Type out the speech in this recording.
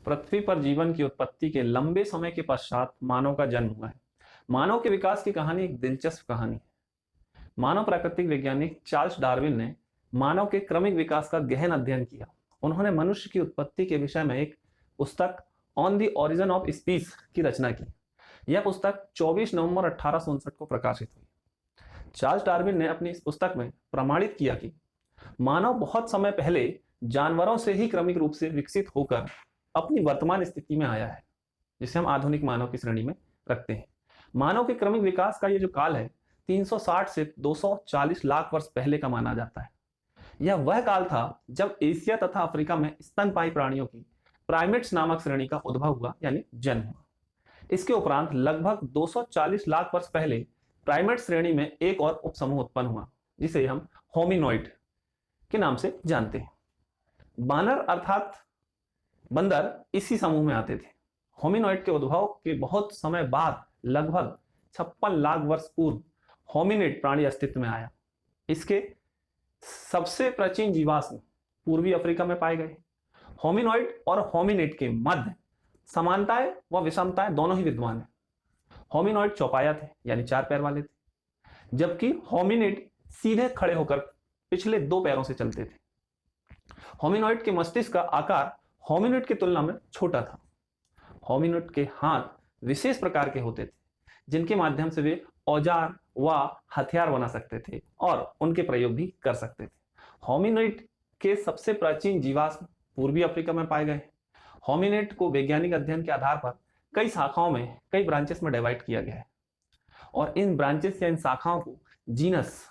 पृथ्वी पर जीवन की उत्पत्ति के लंबे समय के पश्चात मानव का जन्म हुआ है। मानव के विकास की कहानी एक दिलचस्प कहानी है। मानव प्राकृतिक वैज्ञानिक चार्ल्स डार्विन ने मानव के क्रमिक विकास का गहन अध्ययन किया। उन्होंने मनुष्य की उत्पत्ति के विषय में एक पुस्तक on the origin of species की रचना की। यह पुस्तक 24 नवंबर 1859 को प्रकाशित हुई। चार्ल्स डार्विन ने अपनी इस पुस्तक में प्रमाणित किया कि मानव बहुत समय पहले जानवरों से ही क्रमिक रूप से विकसित होकर अपनी वर्तमान स्थिति में आया है, जिसे हम आधुनिक मानव की श्रेणी में रखते हैं। मानव के क्रमिक विकास का ये जो काल है 360 से 240 लाख वर्ष पहले का माना जाता है। यह वह काल था जब एशिया तथा अफ्रीका में स्तनपायी प्राणियों की प्राइमेट्स नामक श्रेणी का उद्भव हुआ, यानी जन्म हुआ। इसके उपरांत लगभग 240 लाख वर्ष पहले प्राइमेट श्रेणी में एक और उपसमूह उत्पन्न हुआ, जिसे हम होमिनोइड के नाम से जानते हैं। बानर अर्थात बंदर इसी समूह में आते थे। होमिनोइड के उद्भव के बहुत समय बाद लगभग 56 लाख वर्ष पूर्व होमिनिड प्राणी अस्तित्व में आया। इसके सबसे प्राचीन जीवाश्म पूर्वी अफ्रीका में पाए गए। होमिनोइड और होमिनिड के मध्य समानताएं व विषमताएं दोनों ही विद्यमान है। होमिनोइड चौपाया थे, यानी 4 पैर वाले थे, जबकि होमिनिड सीधे खड़े होकर पिछले 2 पैरों से चलते थे। होमिनोइड के मस्तिष्क का आकार होमिनिड की तुलना में छोटा था। होमिनिड के हाथ विशेष प्रकार के होते थे, जिनके माध्यम से वे औजार व हथियार बना सकते थे और उनके प्रयोग भी कर सकते थे। होमिनिड के सबसे प्राचीन जीवाश्म पूर्वी अफ्रीका में पाए गए। होमिनिड को वैज्ञानिक अध्ययन के आधार पर कई शाखाओं में, कई ब्रांचेस में डिवाइड किया गया है और इन ब्रांचेस या इन शाखाओं को जीनस